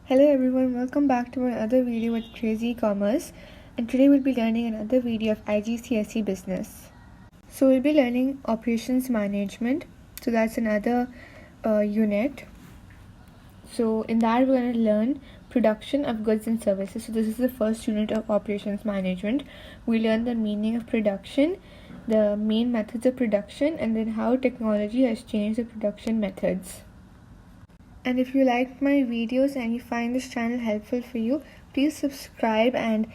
Hello everyone, welcome back to another video with CrazyCommerce, and today we'll be learning another video of IGCSE business. So we'll be learning operations management, so that's another unit. So in that we're going to learn production of goods and services. So this is the first unit of operations management. We learn the meaning of production, the main methods of production, and then how technology has changed the production methods. And if you like my videos and you find this channel helpful for you, please subscribe and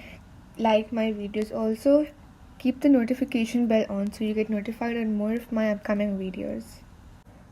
like my videos. Also, keep the notification bell on so you get notified on more of my upcoming videos.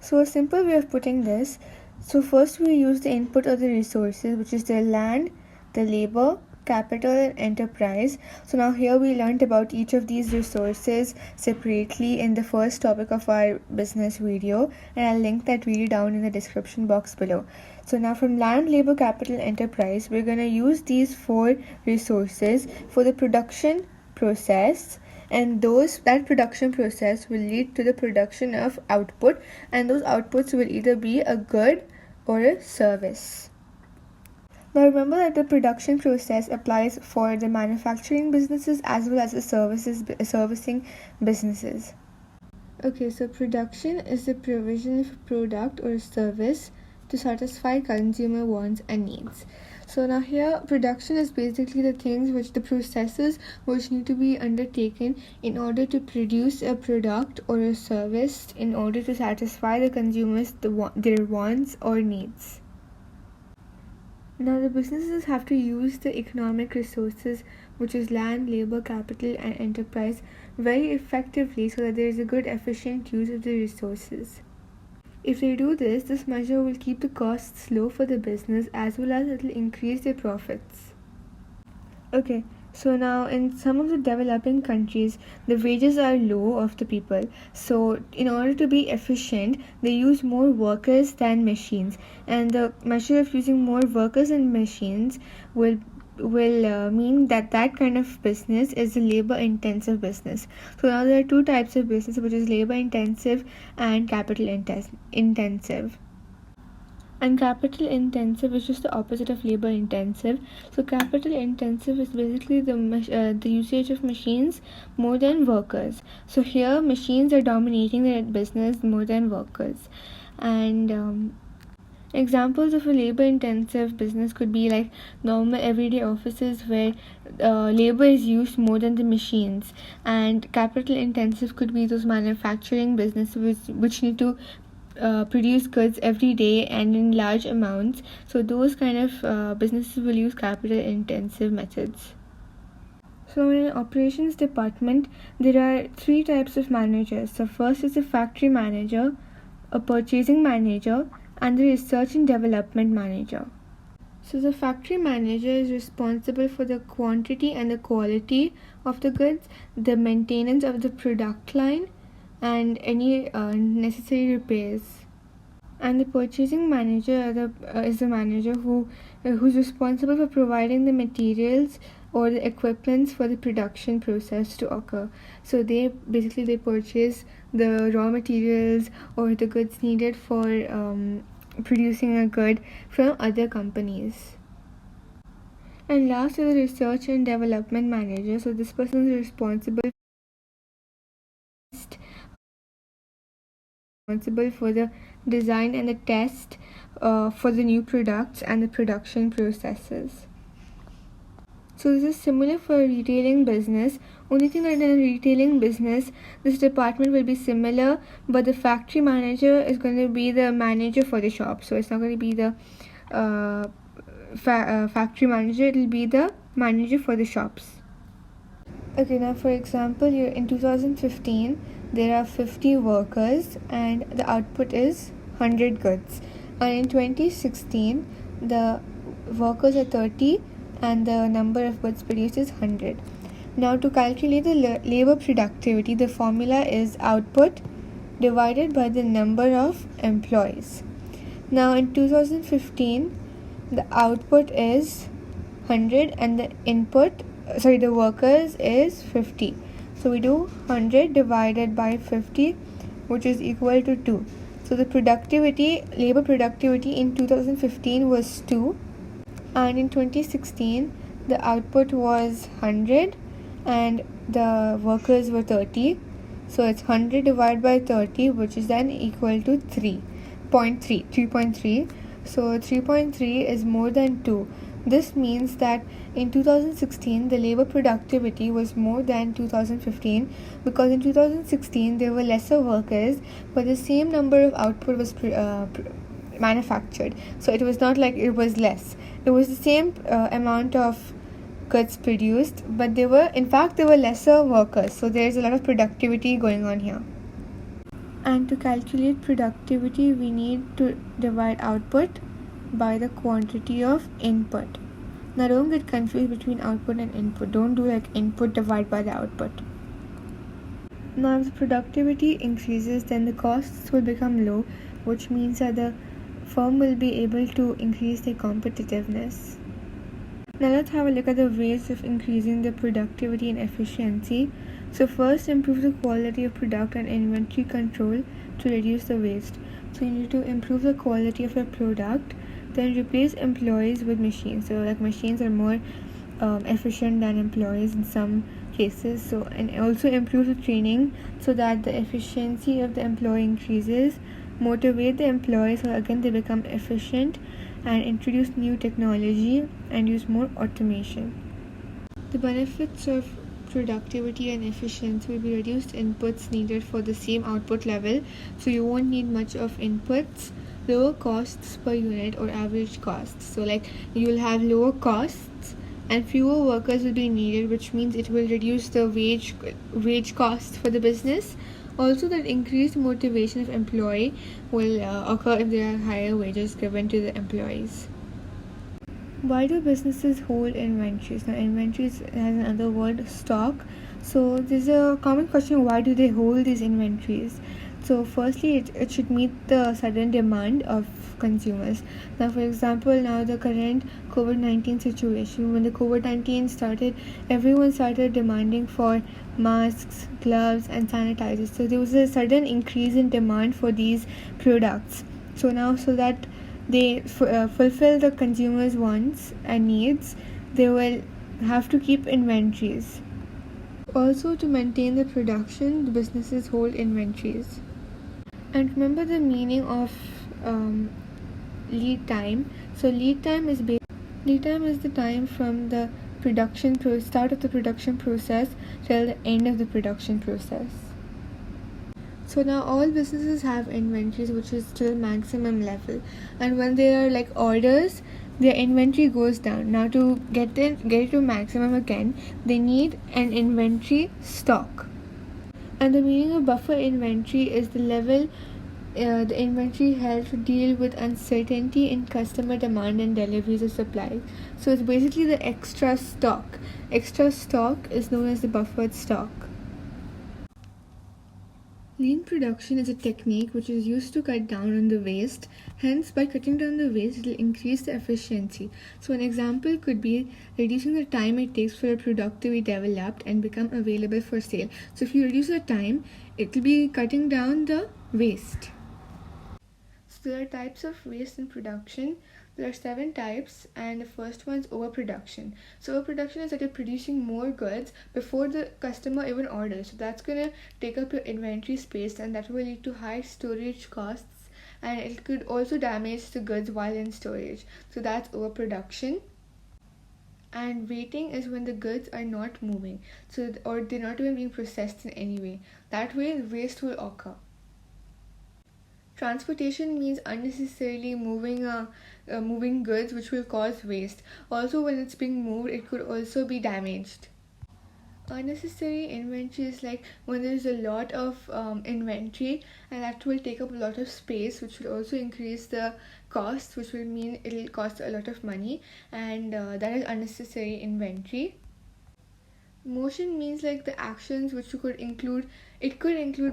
So a simple way of putting this, so first we use the input of the resources, which is the land, the labor, capital, and enterprise. So now here we learned about each of these resources separately in the first topic of our business video, and I'll link that video down in the description box below. So now from land, labor, capital, enterprise, we're going to use these four resources for the production process, and that production process will lead to the production of output, and those outputs will either be a good or a service. Now remember that the production process applies for the manufacturing businesses as well as the servicing businesses. Okay, so production is the provision of a product or a service to satisfy consumer wants and needs. So now here production is basically the processes which need to be undertaken in order to produce a product or a service in order to satisfy the consumers their wants or needs. Now the businesses have to use the economic resources, which is land, labor, capital, and enterprise, very effectively so that there is a good efficient use of the resources. If they do this, this measure will keep the costs low for the business as well as it will increase their profits. Okay, so now in some of the developing countries, the wages are low of the people. So in order to be efficient, they use more workers than machines. And the measure of using more workers and machines will mean that kind of business is a labor intensive business. So now there are two types of business, which is labor intensive and capital intensive. And capital intensive is just the opposite of labor intensive. So capital intensive is basically the usage of machines more than workers. So here machines are dominating the business more than workers. And examples of a labor intensive business could be like normal everyday offices where labor is used more than the machines. And capital intensive could be those manufacturing businesses which need to produce goods every day and in large amounts. So those kind of businesses will use capital intensive methods. So in an operations department, there are three types of managers. So first is a factory manager, a purchasing manager, and the research and development manager. So the factory manager is responsible for the quantity and the quality of the goods, the maintenance of the product line, and any necessary repairs. And the purchasing manager is the manager who's responsible for providing the materials or the equipments for the production process to occur. So they purchase the raw materials or the goods needed for producing a good from other companies. And last is the research and development manager. So this person is responsible for the design and the test for the new products and the production processes. So this is similar for a retailing business. Only thing that in a retailing business, this department will be similar, but the factory manager is going to be the manager for the shop. So it's not going to be the factory manager, it will be the manager for the shops. Okay, now for example, in 2015, there are 50 workers and the output is 100 goods. And in 2016, the workers are 30 and the number of goods produced is 100. Now to calculate the labor productivity, the formula is output divided by the number of employees. Now in 2015, the output is 100 and the workers is 50. So we do 100 divided by 50, which is equal to 2. So the labor productivity in 2015 was 2, and in 2016 the output was 100 and the workers were 30. So it's 100 divided by 30, which is then equal to 3.3. So 3.3 is more than 2. This means that in 2016 the labor productivity was more than 2015, because in 2016 there were lesser workers but the same number of output was manufactured. So it was not like it was less, it was the same amount of goods produced, but there were lesser workers, so there's a lot of productivity going on here. And to calculate productivity we need to divide output by the quantity of input. Now don't get confused between output and input. Don't do like input divided by the output. Now if the productivity increases, then the costs will become low, which means that the firm will be able to increase their competitiveness. Now let's have a look at the ways of increasing the productivity and efficiency. So first, improve the quality of product and inventory control to reduce the waste. So you need to improve the quality of your product, then replace employees with machines. So like machines are more efficient than employees in some cases. So and also improve the training so that the efficiency of the employee increases. Motivate the employees so again they become efficient, and introduce new technology and use more automation. The benefits of productivity and efficiency will be reduced inputs needed for the same output level, so you won't need much of inputs, lower costs per unit or average costs. So like you'll have lower costs and fewer workers will be needed, which means it will reduce the wage costs for the business. Also, that increased motivation of employee will occur if there are higher wages given to the employees. Why do businesses hold inventories? Now, inventories has another word, stock. So, there's a common question: why do they hold these inventories? So, firstly, it should meet the sudden demand of consumers. Now, for example, now the current COVID-19 situation, when the COVID-19 started, everyone started demanding for masks, gloves, and sanitizers. So, there was a sudden increase in demand for these products. So, now, so that they fulfill the consumers' wants and needs, they will have to keep inventories. Also, to maintain the production, the businesses hold inventories. And remember the meaning of lead time. So lead time is the time from the start of the production process till the end of the production process. So now all businesses have inventories which is still maximum level, and when there are like orders, their inventory goes down. Now to get it to maximum again, they need an inventory stock. And the meaning of buffer inventory is the level the inventory held to deal with uncertainty in customer demand and deliveries of supplies. So it's basically the extra stock. Extra stock is known as the buffered stock. Lean production is a technique which is used to cut down on the waste. Hence, by cutting down the waste, it will increase the efficiency. So an example could be reducing the time it takes for a product to be developed and become available for sale. So if you reduce the time, it will be cutting down the waste. So there are types of waste in production. There are 7 types, and the first one is overproduction. So overproduction is that you're producing more goods before the customer even orders. So that's gonna take up your inventory space, and that will lead to high storage costs, and it could also damage the goods while in storage. So that's overproduction. And waiting is when the goods are not moving, or they're not even being processed in any way. That way, waste will occur. Transportation means unnecessarily moving goods, which will cause waste. Also, when it's being moved, it could also be damaged. Unnecessary inventory is like when there's a lot of inventory, and that will take up a lot of space, which will also increase the cost, which will mean it'll cost a lot of money, and that is unnecessary inventory. Motion means like the actions which could include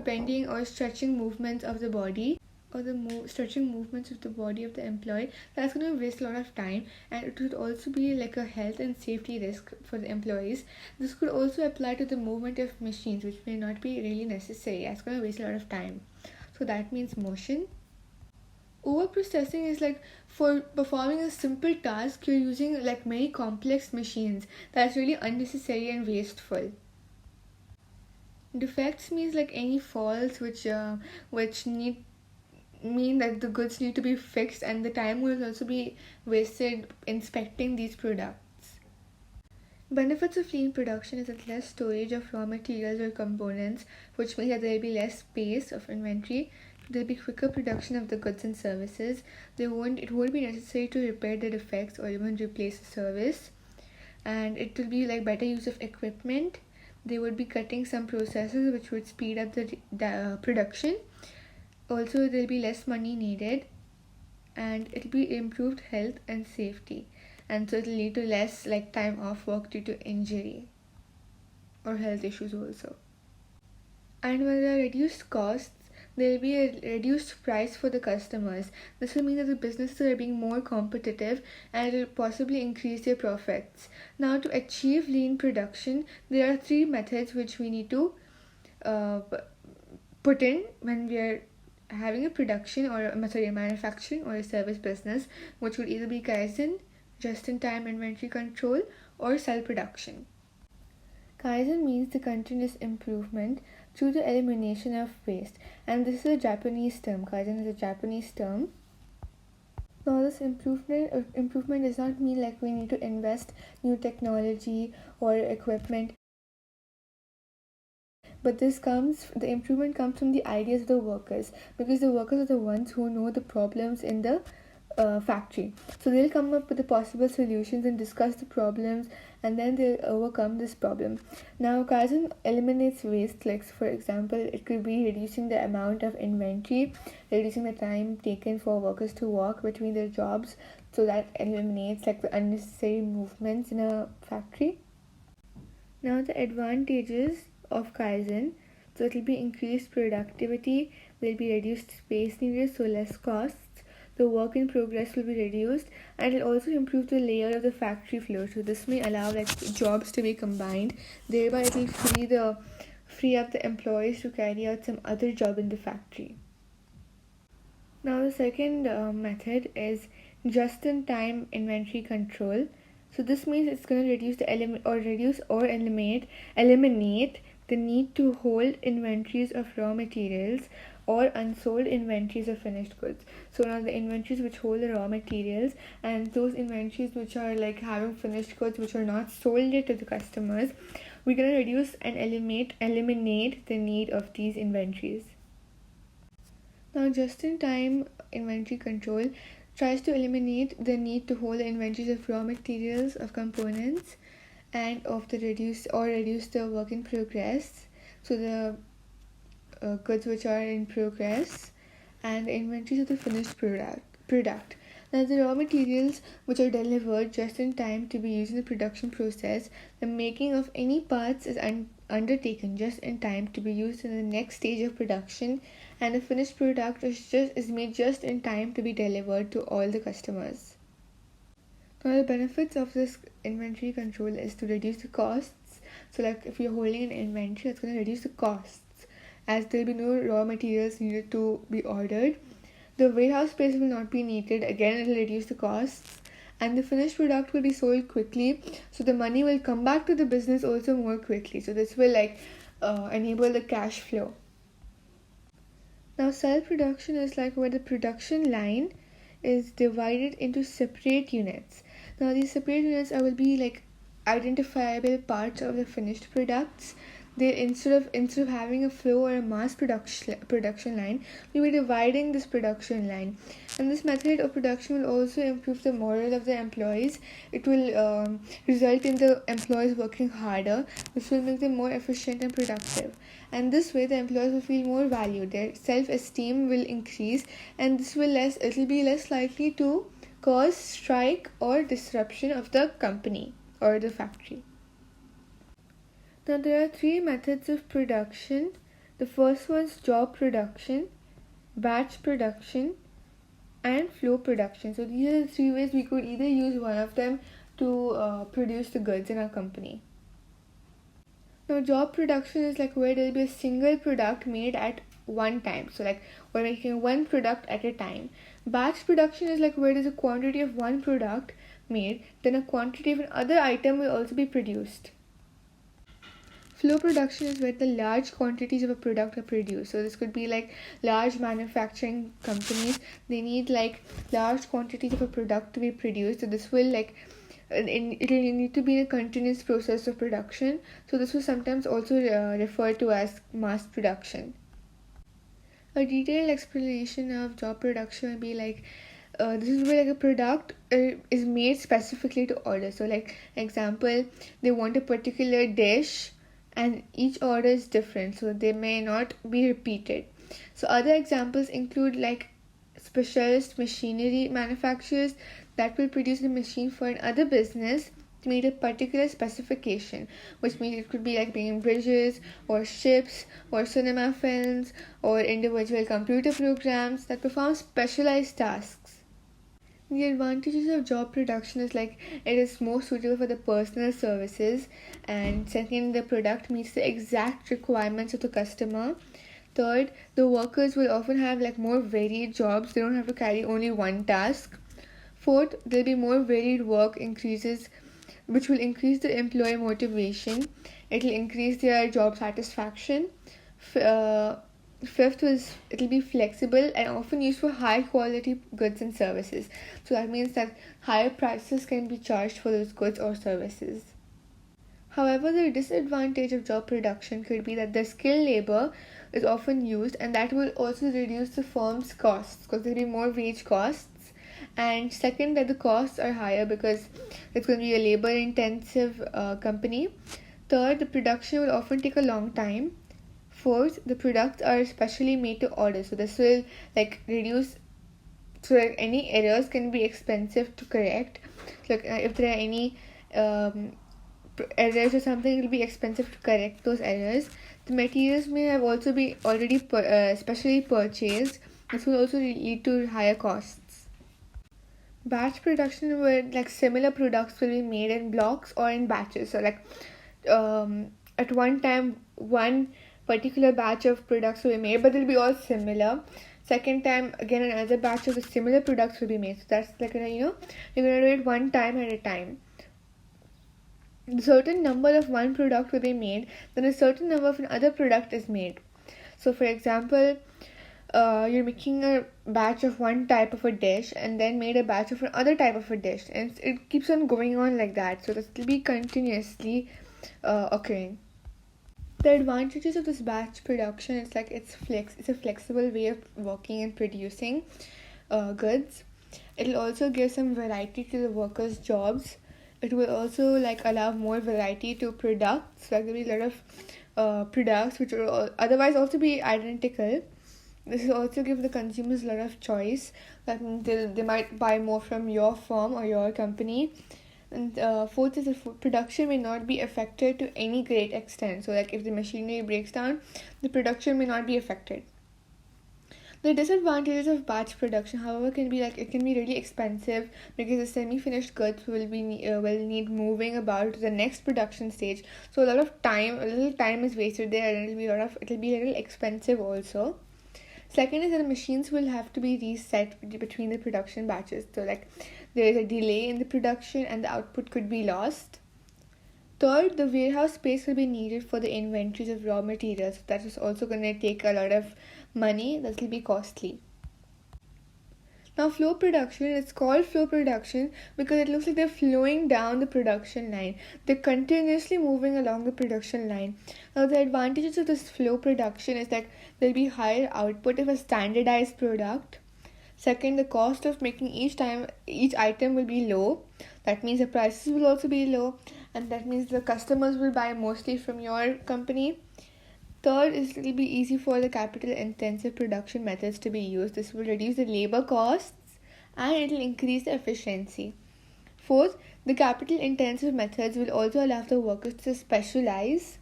bending or stretching movements of the body, or the stretching movements of the body of the employee. That's going to waste a lot of time, and it would also be like a health and safety risk for the employees. This could also apply to the movement of machines, which may not be really necessary. That's going to waste a lot of time. So that means motion. Overprocessing is like for performing a simple task, you're using like many complex machines. That's really unnecessary and wasteful. Defects means like any faults which need mean that the goods need to be fixed, and the time will also be wasted inspecting these products. Benefits of lean production is that less storage of raw materials or components, which means that there will be less space of inventory. There will be quicker production of the goods and services. It won't be necessary to repair the defects or even replace the service. And it will be like better use of equipment. They would be cutting some processes which would speed up the production. Also, there will be less money needed, and it will be improved health and safety, and so it will lead to less like time off work due to injury or health issues also. And when there are reduced costs, there will be a reduced price for the customers. This will mean that the businesses are being more competitive, and it will possibly increase their profits. Now, to achieve lean production, there are 3 methods which we need to put in when we are having a production or a manufacturing or a service business, which would either be Kaizen, just-in-time inventory control, or cell production. Kaizen means the continuous improvement through the elimination of waste, and this is a Japanese term. Kaizen is a Japanese term. Now, this improvement does not mean like we need to invest new technology or equipment, but the improvement comes from the ideas of the workers, because the workers are the ones who know the problems in the factory. So they'll come up with the possible solutions and discuss the problems, and then they'll overcome this problem. Now, Kaizen eliminates waste, like for example, it could be reducing the amount of inventory, reducing the time taken for workers to walk between their jobs, so that eliminates like the unnecessary movements in a factory. Now, the advantages of Kaizen, so it will be increased productivity, there will be reduced space needed, so less costs. The work in progress will be reduced, and it will also improve the layout of the factory floor. So this may allow like jobs to be combined. Thereby, it will free up the employees to carry out some other job in the factory. Now, the second method is just-in-time inventory control. So this means it's going to reduce or eliminate the need to hold inventories of raw materials or unsold inventories of finished goods. So now the inventories which hold the raw materials, and those inventories which are like having finished goods which are not sold yet to the customers, we're going to reduce and eliminate the need of these inventories. Now, just-in-time inventory control tries to eliminate the need to hold the inventories of raw materials, of components, and of the reduce the work in progress. So the goods which are in progress, and the inventories of the finished product. Now, the raw materials which are delivered just in time to be used in the production process, the making of any parts is undertaken just in time to be used in the next stage of production, and the finished product is made just in time to be delivered to all the customers. Now, the benefits of this inventory control is to reduce the costs. So like if you're holding an inventory, that's going to reduce the costs, as there will be no raw materials needed to be ordered. The warehouse space will not be needed, again it will reduce the costs, and the finished product will be sold quickly, so the money will come back to the business also more quickly. So this will enable the cash flow. Now, cell production is like where the production line is divided into separate units. Now, these separate units will be like identifiable parts of the finished products. They instead of having a flow or a mass production line, we be dividing this production line. And this method of production will also improve the morale of the employees. It will result in the employees working harder, which will make them more efficient and productive. And this way, the employees will feel more valued. Their self-esteem will increase, and it will be less likely to cause strike or disruption of the company or the factory. Now, there are 3 methods of production. The first one is job production, batch production, and flow production. So these are the 3 ways we could either use one of them to produce the goods in our company. Now, job production is like where there will be a single product made at one time. So like we're making one product at a time. Batch production is like where there's a quantity of one product made, then a quantity of another item will also be produced. Flow production is where the large quantities of a product are produced. So this could be like large manufacturing companies. They need like large quantities of a product to be produced. So this will like it will need to be a continuous process of production. So this was sometimes also referred to as mass production. A detailed explanation of job production would be like this is where like a product is made specifically to order. So like example, they want a particular dish and each order is different, so they may not be repeated. So other examples include like specialist machinery manufacturers that will produce the machine for another business to meet a particular specification, which means it could be like being bridges or ships or cinema films or individual computer programs that perform specialized tasks. The advantages of job production is like it is more suitable for the personal services, and second, the product meets the exact requirements of the customer. Third, the workers will often have like more varied jobs, they don't have to carry only one task. Fourth, there'll be more varied work increases, which will increase the employee motivation. It will increase their job satisfaction. Fifth was it'll be flexible and often used for high quality goods and services. So that means that higher prices can be charged for those goods or services. However, the disadvantage of job production could be that the skilled labor is often used, and that will also reduce the firm's costs because there'll be more wage costs. And second, that the costs are higher because it's going to be a labor intensive company. Third, the production will often take a long time. Fourth, the products are specially made to order, so this will like reduce, so like any errors can be expensive to correct. So like if there are any errors or something, it will be expensive to correct those errors. The materials may have also be already specially purchased. This will also lead to higher costs. Batch production where like similar products will be made in blocks or in batches. So like at one time one particular batch of products will be made, but they'll be all similar. Second time again another batch of the similar products will be made. So that's like you're gonna do it one time at a time. A certain number of one product will be made, then a certain number of another product is made. So for example, you're making a batch of one type of a dish and then made a batch of another type of a dish, and it keeps on going on like that, so this will be continuously occurring. The advantages of this batch production is like it's a flexible way of working and producing goods. It'll also give some variety to the workers' jobs. It will also like allow more variety to products. Like there'll be a lot of products which will otherwise also be identical. This will also give the consumers a lot of choice. That means they might buy more from your firm or your company. And fourth is the production may not be affected to any great extent. So like if the machinery breaks down, the production may not be affected. The disadvantages of batch production, however, can be like it can be really expensive because the semi-finished goods will need moving about to the next production stage. So a little time is wasted there, and it'll be a little expensive also. Second is that the machines will have to be reset between the production batches. So like there is a delay in the production and the output could be lost. Third, the warehouse space will be needed for the inventories of raw materials. That is also going to take a lot of money. That will be costly. Now flow production, it's called flow production because it looks like they're flowing down the production line. They're continuously moving along the production line. Now the advantages of this flow production is that there'll be higher output of a standardized product. Second, the cost of making each item will be low. That means the prices will also be low, and that means the customers will buy mostly from your company. Third is it will be easy for the capital intensive production methods to be used. This will reduce the labor costs and it will increase the efficiency. Fourth, the capital intensive methods will also allow the workers to specialize.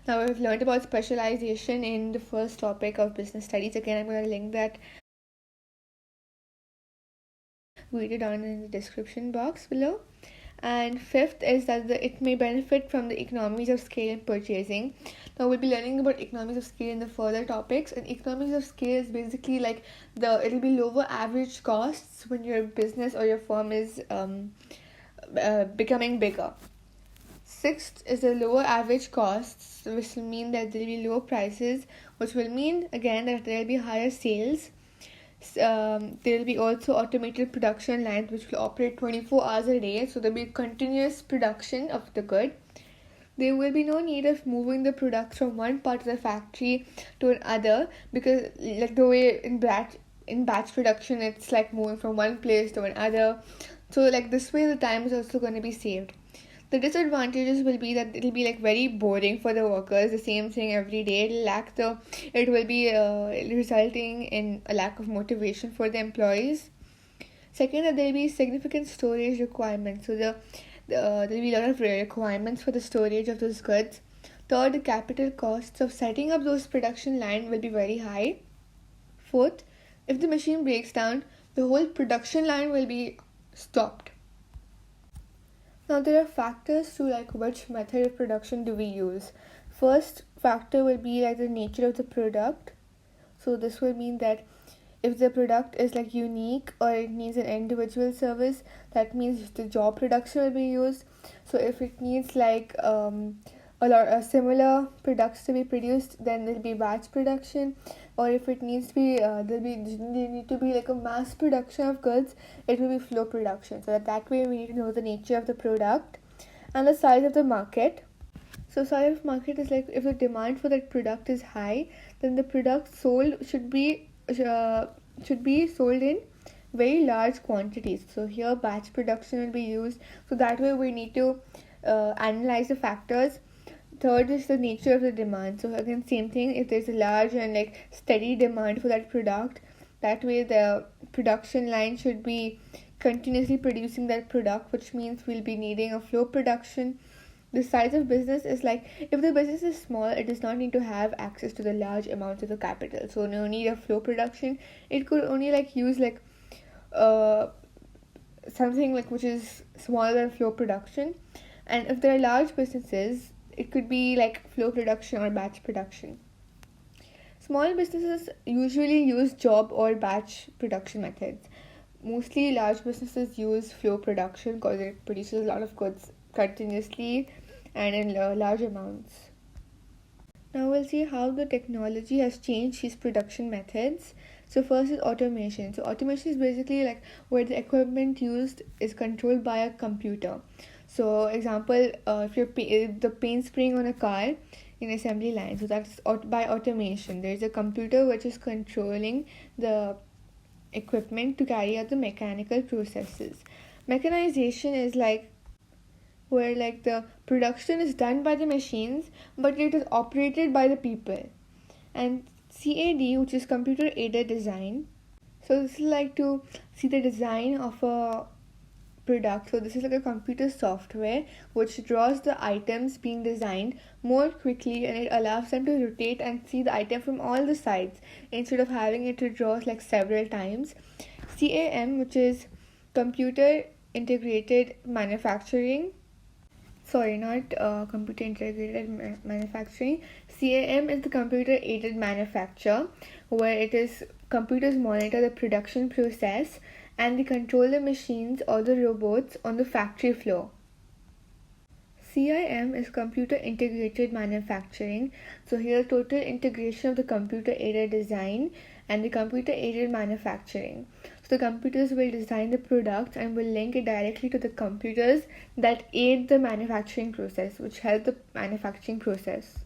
Now we've learned about specialization in the first topic of business studies. Again, I'm going to link that video down in the description box below. And fifth is that it may benefit from the economies of scale in purchasing. Now we'll be learning about economies of scale in the further topics, and economies of scale is basically like it'll be lower average costs when your business or your firm is becoming bigger. Sixth is the lower average costs, which will mean that there will be lower prices, which will mean again that there will be higher sales. There will be also automated production lines which will operate 24 hours a day, so there will be continuous production of the good. There will be no need of moving the products from one part of the factory to another, because like the way in batch production it's like moving from one place to another. So like this way the time is also going to be saved. The disadvantages will be that it'll be like very boring for the workers, the same thing every day. It will be resulting in a lack of motivation for the employees. Second, that there will be significant storage requirements. So there will be a lot of requirements for the storage of those goods. Third, the capital costs of setting up those production line will be very high. Fourth, if the machine breaks down, the whole production line will be stopped. Now there are factors to like which method of production do we use. First factor will be like the nature of the product. So this will mean that if the product is like unique or it needs an individual service, that means the job production will be used. So if it needs like a lot of similar products to be produced, then there'll be batch production. Or if it needs to be there need to be like a mass production of goods, it will be flow production. So that way we need to know the nature of the product and the size of the market. So size of market is like if the demand for that product is high, then the product sold should be sold in very large quantities. So here batch production will be used. So that way we need to analyze the factors. Third is the nature of the demand. So again, same thing, if there's a large and like steady demand for that product, that way the production line should be continuously producing that product, which means we'll be needing a flow production. The size of business is like if the business is small, it does not need to have access to the large amounts of the capital, so no need of flow production. It could only like use like something like which is smaller than flow production. And if there are large businesses, it could be like flow production or batch production. Small businesses usually use job or batch production methods. Mostly large businesses use flow production because it produces a lot of goods continuously and in large amounts. Now we'll see how the technology has changed these production methods. So first is automation. So automation is basically like where the equipment used is controlled by a computer. So example, if you're the paint spraying on a car in assembly line, so that's by automation. There's a computer which is controlling the equipment to carry out the mechanical processes. Mechanization is like where like the production is done by the machines, but it is operated by the people. And CAD, which is computer aided design. So this is like to see the design of a product. So this is like a computer software which draws the items being designed more quickly, and it allows them to rotate and see the item from all the sides instead of having it to draw like several times. CAM, which is computer integrated manufacturing. Sorry, not computer integrated manufacturing. CAM is the computer aided manufacture, where it is computers monitor the production process and they control the machines or the robots on the factory floor. CIM is computer integrated manufacturing. So here total integration of the computer aided design and the computer aided manufacturing. So the computers will design the product and will link it directly to the computers that aid the manufacturing process, which help the manufacturing process.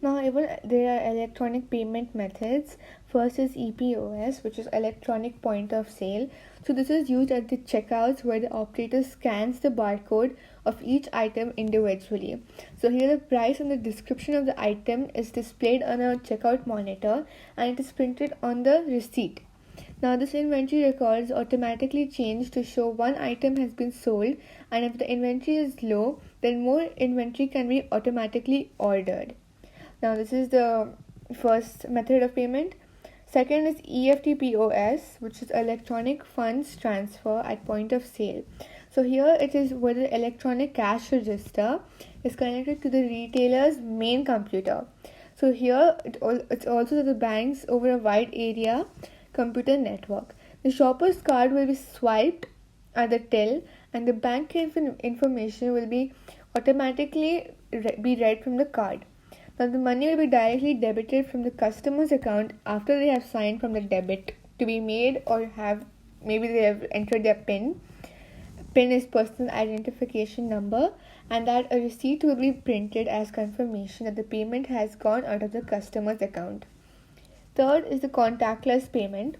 Now even there are electronic payment methods. First is EPOS, which is electronic point of sale. So this is used at the checkouts where the operator scans the barcode of each item individually. So here the price and the description of the item is displayed on a checkout monitor and it is printed on the receipt. Now this inventory record is automatically changed to show one item has been sold, and if the inventory is low, then more inventory can be automatically ordered. Now this is the first method of payment. Second is EFT POS, which is electronic funds transfer at point of sale. So here it is where the electronic cash register is connected to the retailer's main computer. So here it's also the bank's over a wide area computer network. The shopper's card will be swiped at the till, and the bank information will be automatically be read from the card. Now the money will be directly debited from the customer's account after they have signed from the debit to be made, or have maybe they have entered their PIN. PIN is personal identification number, and that a receipt will be printed as confirmation that the payment has gone out of the customer's account. Third is the contactless payment.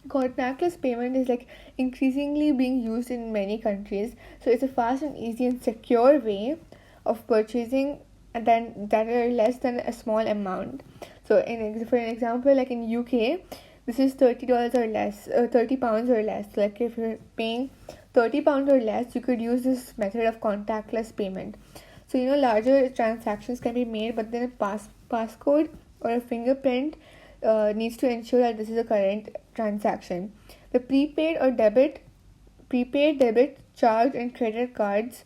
Contactless payment is like increasingly being used in many countries. So it's a fast and easy and secure way of purchasing that are less than a small amount. So for an example, like in UK, this is $30 or less, £30 or less. Like if you're paying £30 or less, you could use this method of contactless payment. So larger transactions can be made, but then a passcode or a fingerprint needs to ensure that this is a current transaction. The prepaid debit, charge, and credit cards,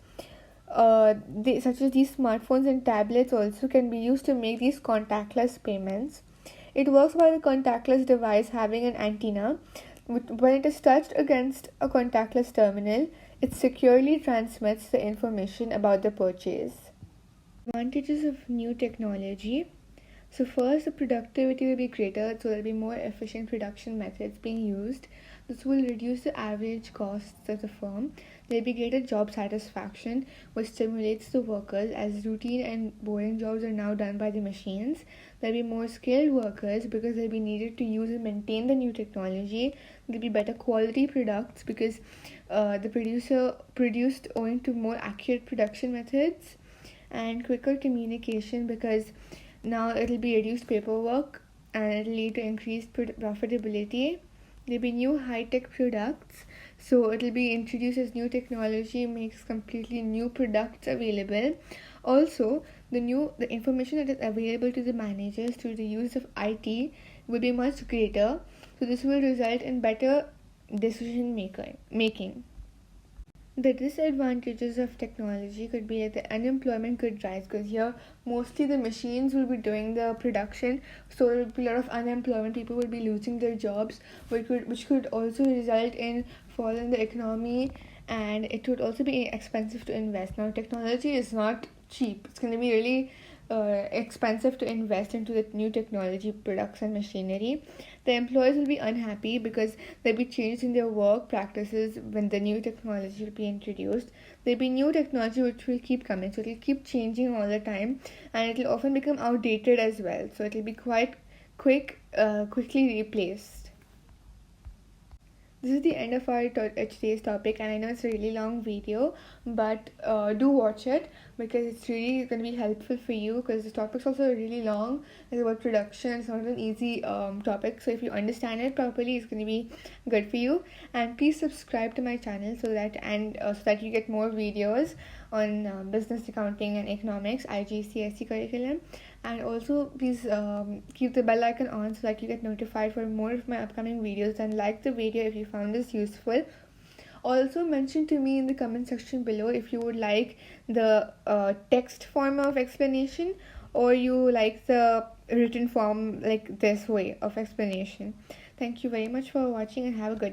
such as these smartphones and tablets, also can be used to make these contactless payments. It works by the contactless device having an antenna. When it is touched against a contactless terminal, it securely transmits the information about the purchase. Advantages of new technology. So first, the productivity will be greater, so there will be more efficient production methods being used. This will reduce the average costs of the firm. There will be greater job satisfaction, which stimulates the workers, as routine and boring jobs are now done by the machines. There will be more skilled workers because they'll be needed to use and maintain the new technology. There will be better quality products because the producer produced owing to more accurate production methods, and quicker communication because now it'll be reduced paperwork and it'll lead to increased profitability. There'll be new high-tech products, so it'll be introduced as new technology makes completely new products available. Also, the information that is available to the managers through the use of IT will be much greater, so this will result in better decision making. The disadvantages of technology could be that the unemployment could rise, because here mostly the machines will be doing the production, so there will be a lot of unemployment. People will be losing their jobs, which could also result in fall in the economy, and it would also be expensive to invest. Now technology is not cheap. It's going to be really expensive to invest into the new technology products and machinery. The employees will be unhappy because there'll be changes in their work practices when the new technology will be introduced. There'll be new technology which will keep coming, so it'll keep changing all the time, and it'll often become outdated as well. So it'll be quite quickly replaced. This is the end of our today's topic, and I know it's a really long video, but do watch it because it's really going to be helpful for you, because the topic's also really long. It's about production. It's not an easy topic, so if you understand it properly, it's going to be good for you. And please subscribe to my channel so that you get more videos on business, accounting, and economics IGCSE curriculum. And also please keep the bell icon on so that you get notified for more of my upcoming videos, and like the video if you found this useful. Also mention to me in the comment section below if you would like the text form of explanation, or you like the written form, like this way of explanation. Thank you very much for watching, and have a good day.